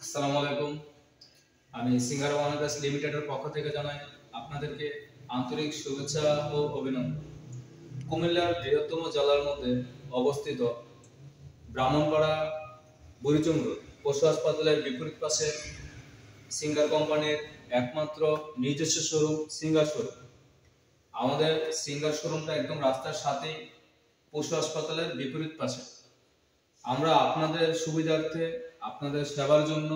আসসালামু আলাইকুম। আমি সিঙ্গার ওয়ানাদাস লিমিটেডের পক্ষ থেকে জানাই আপনাদেরকে আন্তরিক শুভেচ্ছা ও অভিনন্দন। কুমিল্লার বৃহত্তম জেলার মধ্যে অবস্থিত ব্রাহ্মণপাড়া বুড়িচং রোড পশু হাসপাতালের বিপরীত পাশে সিঙ্গার কোম্পানির একমাত্র নিজস্ব শোরুম সিঙ্গার শোরুম। আমাদের সিঙ্গার শোরুমটা একদম রাস্তার সাথেই পশু হাসপাতালের বিপরীত পাশে। আমরা আপনাদের সুবিধার্থে আপনাদের সেবার জন্য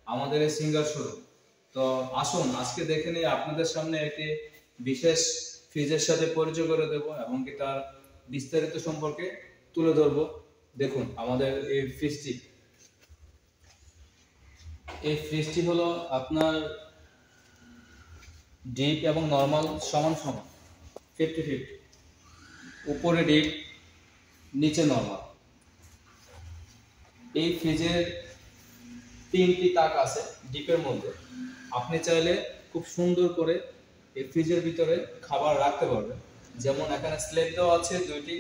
আমাদের এই সিঙ্গার শোরুম। তো আসুন আজকে দেখে নিই আপনাদের সামনে একটি বিশেষ ফ্রিজের সাথে পরিচয় করে দেব এবং কি তার বিস্তারিত সম্পর্কে তুলে ধরবো। দেখুন আমাদের এই ফ্রিজটি হলো আপনার ডিপ এবং নর্মাল সমান সমান 50-50, উপরে ডিপ নিচে নর্মাল। এই ফ্রিজের 3টি তাক আছে ডিপের মধ্যে। আপনি চাইলে খুব সুন্দর করে এই ফ্রিজের ভিতরে খাবার রাখতে পারবেন। যেমন এখানে স্ল্যাব দেওয়া আছে 2টি,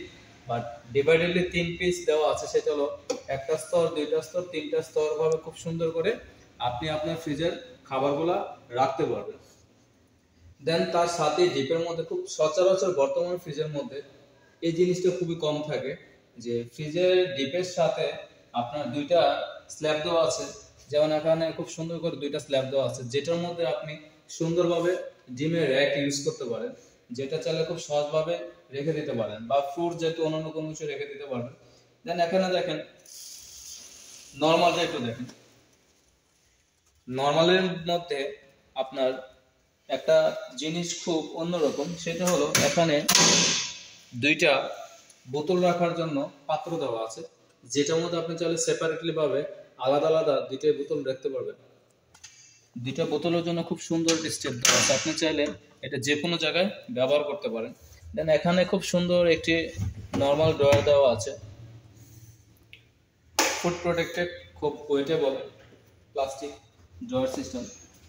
বাট ডিভাইডেডলি 3 পিস দেওয়া আছে। সেটা হলো একটা স্তর, 2টা স্তর, 3টা স্তর ভাবে খুব সুন্দর করে আপনি আপনার ফ্রিজের খাবারগুলা রাখতে পারবেন। দেন তার সাথে ডিপের মধ্যে খুব সচরাচর বর্তমান ফ্রিজের মধ্যে এই জিনিসটা খুবই কম থাকে যে ফ্রিজের ডিপের সাথে আপনার 2টা স্ল্যাব দেওয়া আছে। যেমন এখানে খুব সুন্দর করে 2টা স্ল্যাব দেওয়া আছে, যেটার মধ্যে আপনি সুন্দরভাবে ডিমের র্যাক ইউজ করতে পারেন, যেটা চাইলে খুব সহজভাবে রেখে দিতে পারেন, বা ফ্রুট যেহেতু অন্যান্য কোনো কিছু রেখে দিতে পারবেন। দেন এখানে দেখেন নর্মালটা একটু দেখেন। নর্মালের মধ্যে আপনার একটা জিনিস খুব অন্যরকম, সেটা হলো এখানে 2টা বোতল রাখার জন্য পাত্র দেওয়া আছে, যেটার মধ্যে আপনি চাইলে সেপারেটলি ভাবে আলাদা আলাদা 2টা বোতল রাখতে পারবেন। 2টা বোতলের জন্য খুব সুন্দর স্টেপ দেওয়া আছে, আপনি চাইলে এটা যে কোনো জায়গায় ব্যবহার করতে পারেন। দেন এখানে খুব সুন্দর একটি নর্মাল ড্রয়ার দেওয়া আছে, ফুড প্রোটেক্টেড, খুব ওয়েটেবল প্লাস্টিক ড্রয়ার সিস্টেম।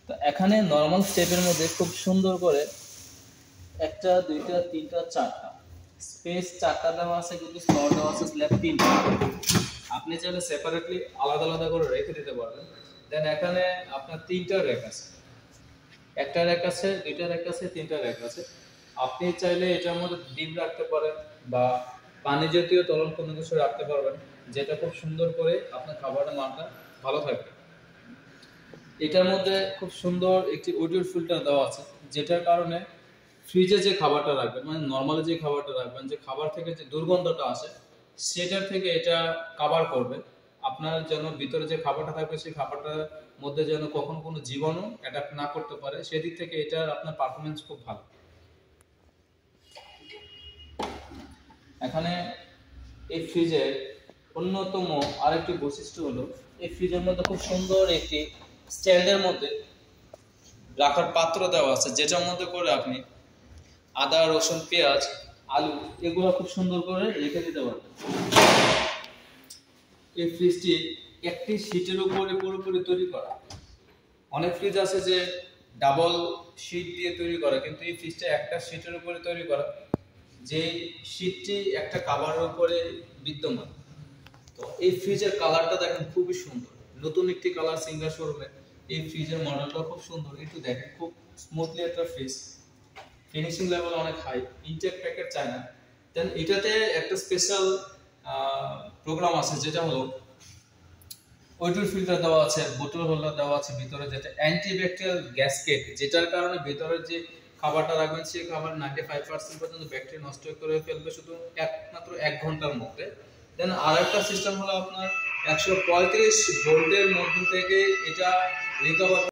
তো এখানে নর্মাল স্টেপের মধ্যে খুব সুন্দর করে 1টা 2টা 3টা 4টা স্পেস 4টা দেওয়া আছে, কিন্তু স্তর দেওয়া আছে স্ল্যাব 3টা। আপনি চাইলে সেপারেটলি আলাদা আলাদা করে রেখে দিতে পারবেন। দেন এখানে আপনার 3টা র্যাক আছে, 1টা র্যাক আছে, 2টা র্যাক আছে, 3টা র্যাক আছে। আপনি চাইলে এটার মধ্যে ডিম রাখতে পারেন বা পানি জাতীয় তরল কোনো কিছু রাখতে পারবেন, যেটা খুব সুন্দর করে আপনার খাবারের মানটা ভালো থাকবে। এটার মধ্যে খুব সুন্দর একটি অডিও ফিল্টার দেওয়া আছে, যেটার কারণে ফ্রিজে যে খাবারটা রাখবেন, মানে নর্মালি যে খাবারটা রাখবেন, যে খাবার থেকে যে দুর্গন্ধটা আসে সেটার থেকে এটা কভার করবে। আপনার যেন ভিতরে যে খাবারটা থাকবে সেই খাবারটার মধ্যে যেন কখনো কোনো জীবাণু অ্যাটাক না করতে পারে, সেদিক থেকে এটা আপনার পারফরমেন্স খুব ভালো। এখানে এই ফ্রিজের অন্যতম আরেকটি বৈশিষ্ট্য হলো এই ফ্রিজের মধ্যে খুব সুন্দর একটি স্ট্যান্ডের মধ্যে রাখার পাত্র দেওয়া আছে, যেটার মধ্যে করে আপনি আদা, রসুন, পেঁয়াজ, আলু এগুলো খুব সুন্দর করে রেখে দিতে পারবেন। এই ফ্রিজটি একটি শীটের উপরে পুরোপুরি তৈরি করা। অনেক ফ্রিজ আছে যে ডাবল শীট দিয়ে তৈরি করা, কিন্তু এই ফ্রিজটা একটা শীটের উপরে তৈরি করা, যে শীটটি একটা কাভারের উপরে বিদ্যমান। তো এই ফ্রিজের কালারটা দেখেন খুবই সুন্দর, নতুন একটি কালার সিঙ্গার শোরুমে। এই ফ্রিজের মডেলটা খুব সুন্দর, একটু দেখেন খুব স্মুথলি একটা ফ্রিজ, ফিনিশিং লেভেল অনেক হাই, ইনটেক প্যাকেট চায় না। দেন এটাতে একটা স্পেশাল প্রোগ্রাম আছে, যেটা হলো ওয়েটার ফিল্টার দেওয়া আছে, বোতল হোল্ডার দেওয়া আছে ভিতরে, যেটা অ্যান্টিব্যাকটেরিয়াল গ্যাসকেট, যেটার কারণে ভিতরে যে খাবারটা রাখবেন সেই খাবার 95% পর্যন্ত ব্যাকটেরিয়া নষ্ট করে ফেলবে শুধু একমাত্র 1 ঘন্টার মধ্যে। দেন আরেকটা সিস্টেম হলো আপনার 135 ভোল্টের মধ্যে থেকে এটা রিকভার